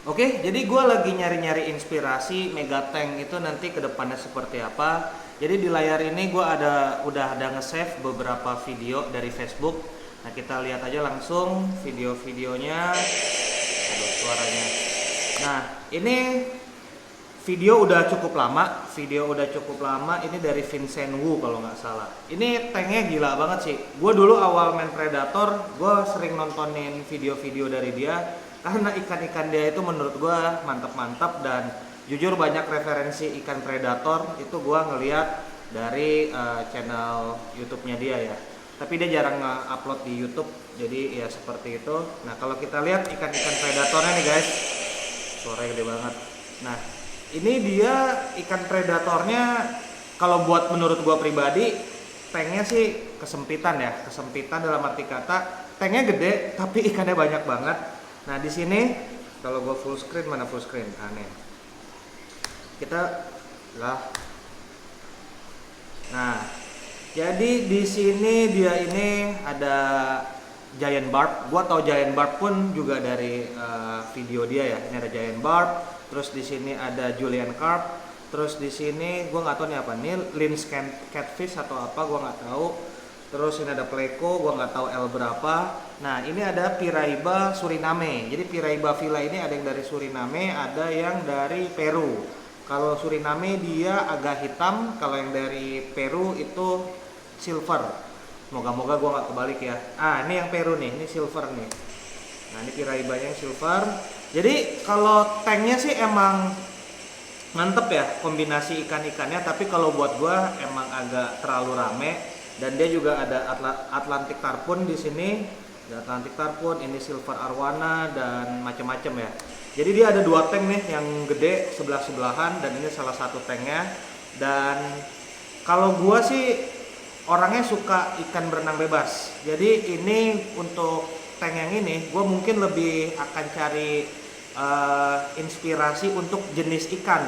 Oke, jadi gue lagi nyari-nyari inspirasi mega tank itu nanti ke depannya seperti apa. Jadi di layar ini gue udah ada nge-save beberapa video dari Facebook. Nah kita lihat aja langsung video-videonya. Aduh suaranya. Nah ini video udah cukup lama. Ini dari Vincent Wu kalau nggak salah. Ini tanknya gila banget sih. Gue dulu awal main Predator, gue sering nontonin video-video dari dia karena ikan-ikan dia itu menurut gue mantap-mantap, dan jujur banyak referensi ikan Predator itu gue ngeliat dari channel YouTube-nya dia ya. Tapi dia jarang nge-upload di YouTube, jadi ya seperti itu. Nah kalau kita lihat ikan-ikan predatornya nih guys, suaranya gede banget. Nah ini dia ikan predatornya, kalau buat menurut gua pribadi tanknya sih kesempitan ya, kesempitan dalam arti kata tanknya gede tapi ikannya banyak banget. Nah di sini kalau gua full screen, mana full screen aneh kita lah. Nah jadi di sini dia ini ada giant barb. Gua tahu giant barb pun juga dari video dia ya. Ini ada giant barb. Terus di sini ada Julian carp. Terus di sini gua nggak tahu nih apa. Ini lynx catfish atau apa, gua nggak tahu. Terus ini ada pleco, gua nggak tahu L berapa. Nah ini ada Piraiba Suriname. Jadi Piraiba villa ini ada yang dari Suriname, ada yang dari Peru. Kalau Suriname dia agak hitam, kalau yang dari Peru itu silver. Moga-moga gue nggak kebalik ya. Ah ini yang Peru nih, ini silver nih. Nah ini Piraibanya yang silver. Jadi kalau tanknya sih emang mantep ya kombinasi ikan-ikannya. Tapi kalau buat gue emang agak terlalu rame. Dan dia juga ada Atlantic Tarpon di sini. Ada Atlantic Tarpon, ini silver arwana dan macam-macam ya. Jadi dia ada dua tank nih yang gede sebelah-sebelahan, dan ini salah satu tanknya. Dan kalau gua sih orangnya suka ikan berenang bebas. Jadi ini untuk tank yang ini gua mungkin lebih akan cari inspirasi untuk jenis ikan.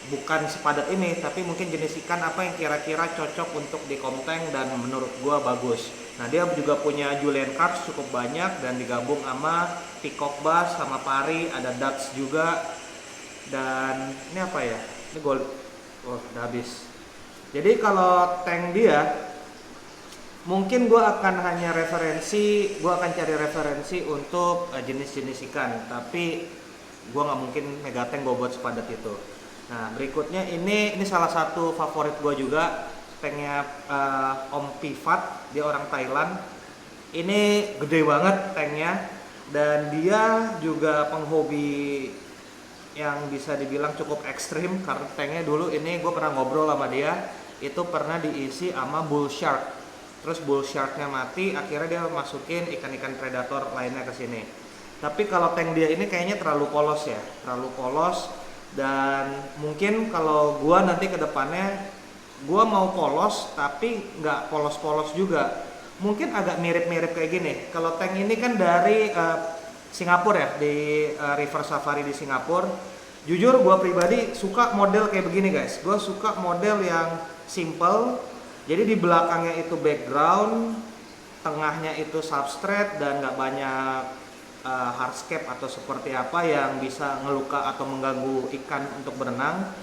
Bukan sepadat ini, tapi mungkin jenis ikan apa yang kira-kira cocok untuk di komteng dan menurut gua bagus. Nah dia juga punya Julian carp cukup banyak dan digabung sama peacock bass sama pari, ada Dutch juga. Dan ini apa ya, ini gold, oh udah habis. Jadi kalau tank dia mungkin gue akan gue akan cari referensi untuk jenis-jenis ikan, tapi gue nggak mungkin mega tank gue buat sepadat itu. Nah berikutnya ini salah satu favorit gue juga, tanknya Om Pivat, dia orang Thailand. Ini gede banget tanknya, dan dia juga penghobi yang bisa dibilang cukup ekstrim, karena tanknya dulu ini gue pernah ngobrol sama dia, itu pernah diisi sama bull shark. Terus bull sharknya mati, akhirnya dia masukin ikan-ikan predator lainnya ke sini. Tapi kalau tank dia ini kayaknya terlalu polos ya, terlalu polos. Dan mungkin kalau gua nanti ke depannya gua mau polos tapi nggak polos-polos juga. Mungkin agak mirip-mirip kayak gini. Kalau tank ini kan dari Singapura ya, di River Safari di Singapura. Jujur gua pribadi suka model kayak begini guys. Gua suka model yang simple. Jadi di belakangnya itu background, tengahnya itu substrate, dan nggak banyak hardscape atau seperti apa yang bisa ngeluka atau mengganggu ikan untuk berenang.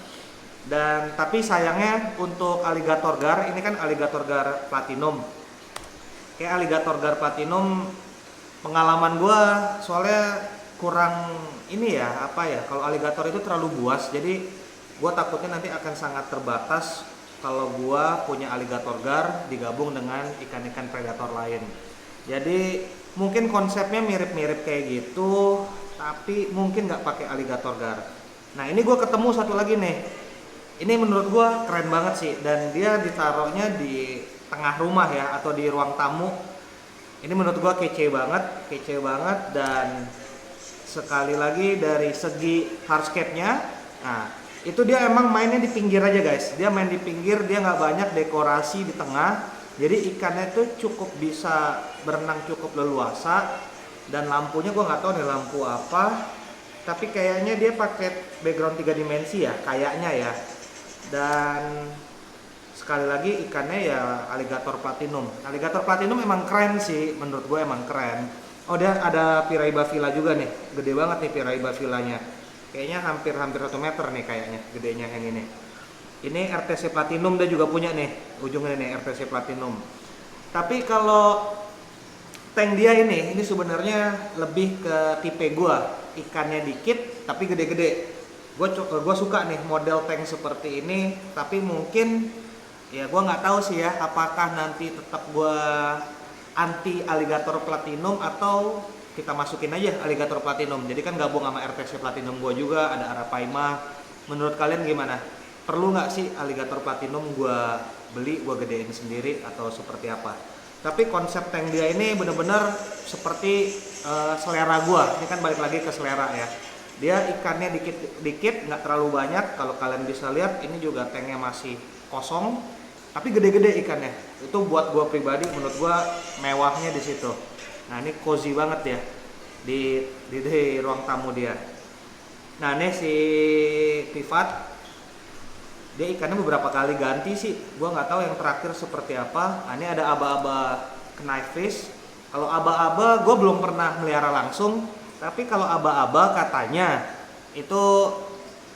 Dan tapi sayangnya untuk alligator gar, ini kan alligator gar platinum. Kayak alligator gar platinum, pengalaman gue soalnya kurang ini ya, apa ya, kalau alligator itu terlalu buas, jadi gue takutnya nanti akan sangat terbatas kalau gue punya alligator gar digabung dengan ikan-ikan predator lain. Jadi mungkin konsepnya mirip-mirip kayak gitu, tapi mungkin nggak pakai alligator gar. Nah ini gue ketemu satu lagi nih. Ini menurut gue keren banget sih, dan dia ditaruhnya di tengah rumah ya, atau di ruang tamu. Ini menurut gue kece banget, dan sekali lagi dari segi hardscape-nya, nah itu dia emang mainnya di pinggir aja guys. Dia main di pinggir, dia nggak banyak dekorasi di tengah. Jadi ikannya tuh cukup bisa berenang cukup leluasa, dan lampunya gue nggak tahu nih lampu apa, tapi kayaknya dia pakai background 3 dimensi ya, kayaknya ya. Dan sekali lagi ikannya ya alligator platinum. Alligator platinum emang keren sih, menurut gue emang keren. Oh, dia ada Piraiba Villa juga nih, gede banget nih Piraiba Villanya. Kayaknya hampir 1 meter nih kayaknya, gedenya yang ini. Ini RTC Platinum dia juga punya nih, ujungnya nih RTC Platinum. Tapi kalau tank dia ini sebenarnya lebih ke tipe gua, ikannya dikit tapi gede-gede. Gua suka nih model tank seperti ini, tapi mungkin ya gua nggak tahu sih ya apakah nanti tetap gua anti alligator platinum atau kita masukin aja alligator platinum. Jadi kan gabung sama RTC Platinum gua juga, ada Arapaima. Menurut kalian gimana? Perlu nggak sih alligator platinum gua beli, gua gedein sendiri atau seperti apa? Tapi konsep tank dia ini bener-bener seperti selera gua. Ini kan balik lagi ke selera ya. Dia ikannya dikit, nggak terlalu banyak. Kalau kalian bisa lihat, ini juga tanknya masih kosong, tapi gede-gede ikannya. Itu buat gua pribadi, menurut gua mewahnya di situ. Nah, ini cozy banget ya di ruang tamu dia. Nah, ini si Pivot, dia ikannya beberapa kali ganti sih, gua nggak tahu yang terakhir seperti apa. Nah, ini ada aba-aba knife fish. Kalau aba-aba gua belum pernah melihara langsung, tapi kalau aba-aba katanya itu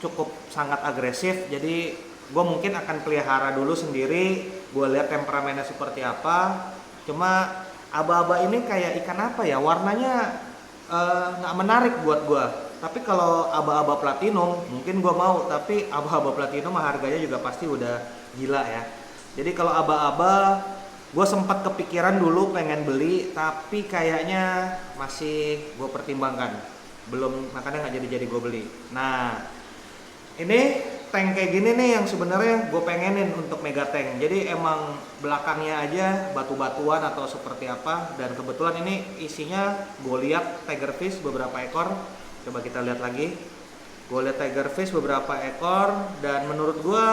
cukup sangat agresif. Jadi gua mungkin akan pelihara dulu sendiri, gua lihat temperamennya seperti apa. Cuma aba-aba ini kayak ikan apa ya, warnanya nggak menarik buat gua. Tapi kalau aba-aba platinum mungkin gua mau, tapi aba-aba platinum harganya juga pasti udah gila ya. Jadi kalau aba-aba gua sempat kepikiran dulu pengen beli, tapi kayaknya masih gua pertimbangkan. Belum, makanya nggak jadi gua beli. Nah, ini tank kayak gini nih yang sebenarnya gue pengenin untuk mega tank. Jadi emang belakangnya aja batu-batuan atau seperti apa, dan kebetulan ini isinya gue lihat tigerfish beberapa ekor. Coba kita lihat lagi. Gue lihat tigerfish beberapa ekor, dan menurut gue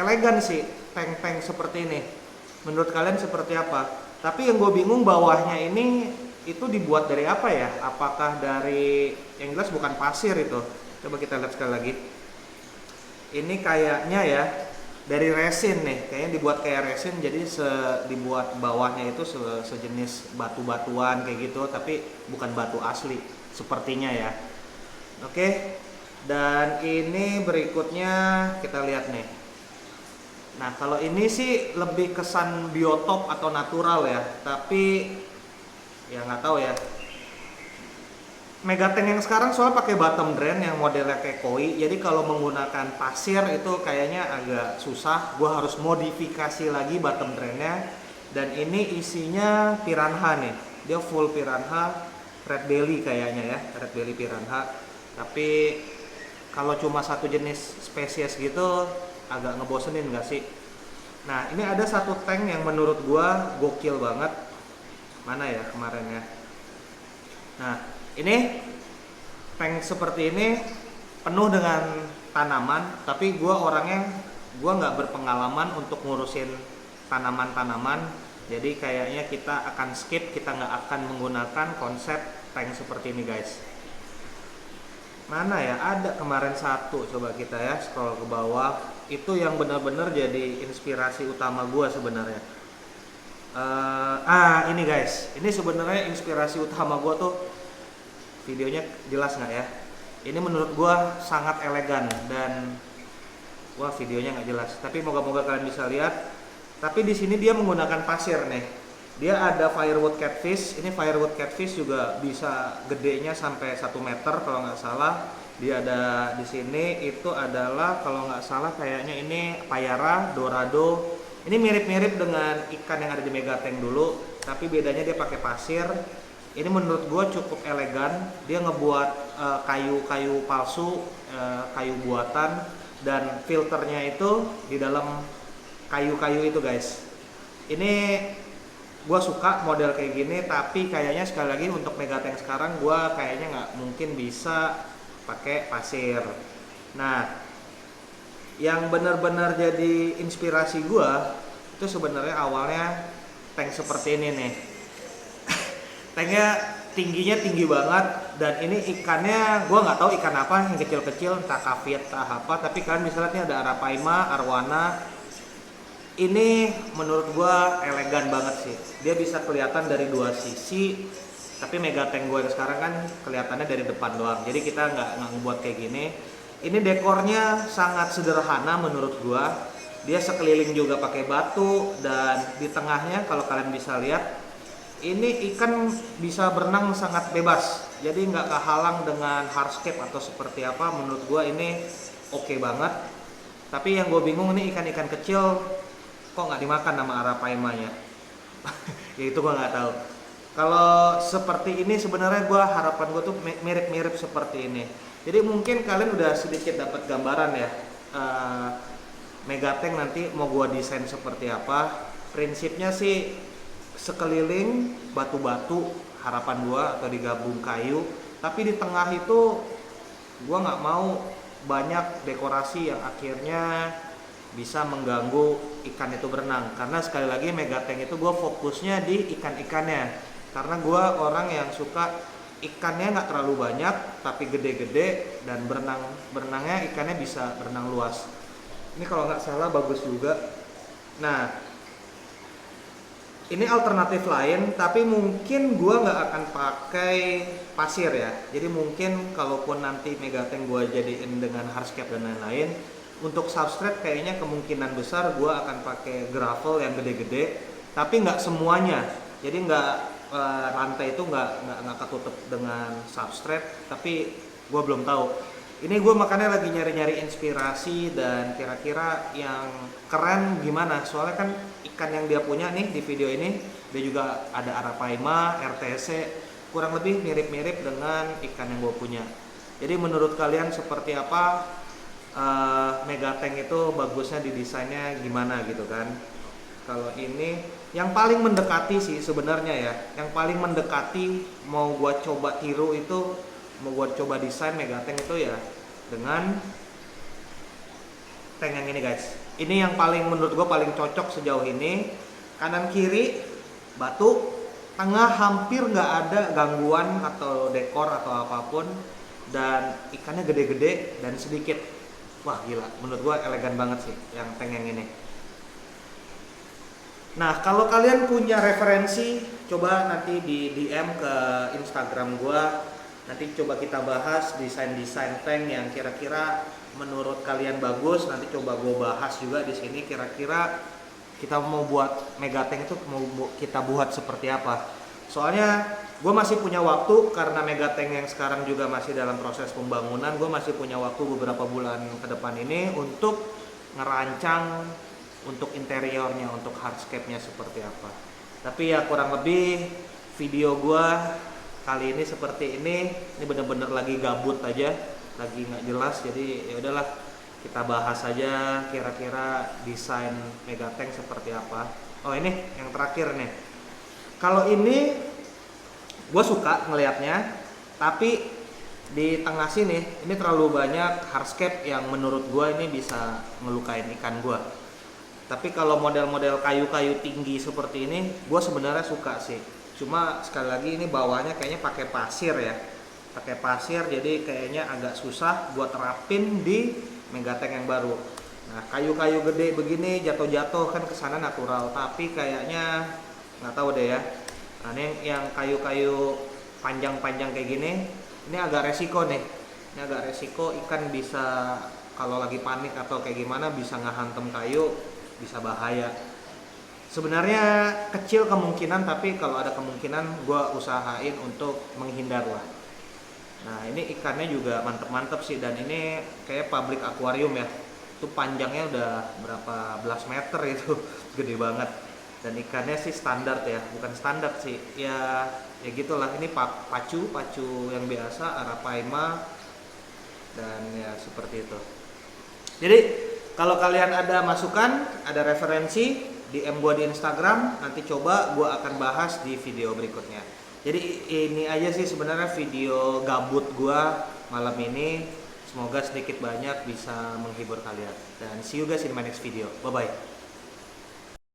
elegan sih tank-tank seperti ini. Menurut kalian seperti apa? Tapi yang gue bingung, bawahnya ini itu dibuat dari apa ya? Apakah dari, yang jelas bukan pasir itu. Coba kita lihat sekali lagi. Ini kayaknya ya dari resin nih, kayaknya dibuat kayak resin, jadi dibuat bawahnya itu sejenis batu-batuan kayak gitu, tapi bukan batu asli sepertinya ya. Oke, dan ini berikutnya kita lihat nih. Nah, kalau ini sih lebih kesan biotop atau natural ya, tapi ya nggak tahu ya. Mega tank yang sekarang soalnya pakai bottom drain yang modelnya kayak koi, jadi kalau menggunakan pasir itu kayaknya agak susah. Gua harus modifikasi lagi bottom drainnya. Dan ini isinya piranha nih, dia full piranha, red belly kayaknya ya, red belly piranha. Tapi kalau cuma satu jenis spesies gitu agak ngebosenin nggak sih? Nah, ini ada satu tank yang menurut gua gokil banget. Mana ya kemarin ya? Nah, ini tank seperti ini penuh dengan tanaman, tapi gue orangnya nggak berpengalaman untuk ngurusin tanaman-tanaman, jadi kayaknya kita akan skip, kita nggak akan menggunakan konsep tank seperti ini guys. Mana ya, ada kemarin satu, coba kita ya scroll ke bawah, itu yang benar-benar jadi inspirasi utama gue sebenarnya. Ini guys, ini sebenarnya inspirasi utama gue tuh. Videonya jelas nggak ya? Ini menurut gua sangat elegan, dan wah videonya nggak jelas. Tapi moga-moga kalian bisa lihat. Tapi di sini dia menggunakan pasir nih. Dia ada firewood catfish. Ini firewood catfish juga bisa gedenya sampai 1 meter kalau nggak salah. Dia ada di sini, itu adalah kalau nggak salah kayaknya ini payara, dorado. Ini mirip-mirip dengan ikan yang ada di mega tank dulu, tapi bedanya dia pakai pasir. Ini menurut gue cukup elegan. Dia ngebuat kayu-kayu palsu, kayu buatan, dan filternya itu di dalam kayu-kayu itu guys. Ini gue suka model kayak gini, tapi kayaknya sekali lagi untuk mega tank sekarang gue kayaknya nggak mungkin bisa pakai pasir. Nah, yang benar-benar jadi inspirasi gue itu sebenarnya awalnya tank seperti ini nih. Tanknya tingginya tinggi banget, dan ini ikannya gue nggak tahu ikan apa, yang kecil-kecil entah kaviet entah apa, tapi kalian bisa lihat nih ada arapaima, arwana. Ini menurut gue elegan banget sih, dia bisa kelihatan dari dua sisi, Tapi Megatank gue yang sekarang kan kelihatannya dari depan doang, jadi kita nggak ngebuat kayak gini. Ini dekornya sangat sederhana menurut gue. Dia sekeliling juga pakai batu, dan di tengahnya kalau kalian bisa lihat, ini ikan bisa berenang sangat bebas, jadi nggak kehalang dengan hardscape atau seperti apa. Menurut gue ini oke banget. Tapi yang gue bingung nih, ikan-ikan kecil kok nggak dimakan sama arapaimanya. Ya itu gue nggak tahu. Kalau seperti ini sebenarnya gue harapan gue tuh mirip-mirip seperti ini. Jadi mungkin kalian udah sedikit dapat gambaran ya, Megatank nanti mau gua desain seperti apa. Prinsipnya sih sekeliling batu-batu harapan gua, atau digabung kayu, tapi di tengah itu gua nggak mau banyak dekorasi yang akhirnya bisa mengganggu ikan itu berenang. Karena sekali lagi Megatank itu gua fokusnya di ikan-ikannya, karena gua orang yang suka ikannya nggak terlalu banyak tapi gede-gede, dan berenangnya ikannya bisa berenang luas. Ini kalau nggak salah bagus juga. Nah, ini alternatif lain, tapi mungkin gua nggak akan pakai pasir ya. Jadi mungkin kalaupun nanti Megatank gua jadiin dengan hardscape dan lain-lain, untuk substrate kayaknya kemungkinan besar gua akan pakai gravel yang gede-gede, tapi nggak semuanya. Jadi nggak rantai itu nggak ketutup dengan substrate, tapi gua belum tahu. Ini gue makanya lagi nyari-nyari inspirasi dan kira-kira yang keren gimana. Soalnya kan ikan yang dia punya nih di video ini, dia juga ada arapaima, RTC, kurang lebih mirip-mirip dengan ikan yang gue punya. Jadi menurut kalian seperti apa Megatank itu bagusnya di desainnya gimana gitu kan? Kalau ini yang paling mendekati sih sebenarnya ya, yang paling mendekati mau gue coba tiru itu, mau gue coba desain Megatank itu ya dengan tank yang ini guys. Ini yang paling menurut gue paling cocok sejauh ini. Kanan kiri batu, tengah hampir nggak ada gangguan atau dekor atau apapun, dan ikannya gede-gede dan sedikit. Wah gila, menurut gue elegan banget sih yang tank yang ini. Nah, kalau kalian punya referensi, coba nanti di DM ke Instagram gue. Nanti coba kita bahas desain-desain tank yang kira-kira menurut kalian bagus. Nanti coba gue bahas juga di sini. Kira-kira kita mau buat Megatank itu mau kita buat seperti apa. Soalnya gue masih punya waktu, karena Megatank yang sekarang juga masih dalam proses pembangunan. Gue masih punya waktu beberapa bulan ke depan ini untuk ngerancang untuk interiornya, untuk hardscape-nya seperti apa. Tapi ya kurang lebih video gue kali ini seperti ini bener-bener lagi gabut aja, lagi nggak jelas. Jadi ya udahlah, kita bahas aja kira-kira desain Megatank seperti apa. Oh ini yang terakhir nih, kalau ini gue suka ngelihatnya, tapi di tengah sini ini terlalu banyak hardscape yang menurut gue ini bisa ngelukain ikan gue. Tapi kalau model-model kayu-kayu tinggi seperti ini gue sebenarnya suka sih. Cuma sekali lagi ini bawahnya kayaknya pakai pasir ya, pakai pasir, jadi kayaknya agak susah buat terapin di Megatank yang baru. Nah, kayu-kayu gede begini jatuh-jatuh kan kesana natural, tapi kayaknya nggak tahu deh ya. Nah, ini yang kayu-kayu panjang-panjang kayak gini, ini agak resiko nih. Ini agak resiko, ikan bisa kalau lagi panik atau kayak gimana bisa ngehantem kayu, bisa bahaya. Sebenarnya kecil kemungkinan, tapi kalau ada kemungkinan gue usahain untuk menghindar lah. Nah ini ikannya juga mantep-mantep sih, dan ini kayak public aquarium ya. Itu panjangnya udah berapa belas meter itu, gede banget. Dan ikannya sih standar ya, bukan standar sih, ya gitulah. Ini pacu yang biasa, arapaima, dan ya seperti itu. Jadi kalau kalian ada masukan, ada referensi, DM gue di Instagram, nanti coba gue akan bahas di video berikutnya. Jadi ini aja sih sebenarnya video gabut gue malam ini. Semoga sedikit banyak bisa menghibur kalian. Dan see you guys in my next video. Bye bye.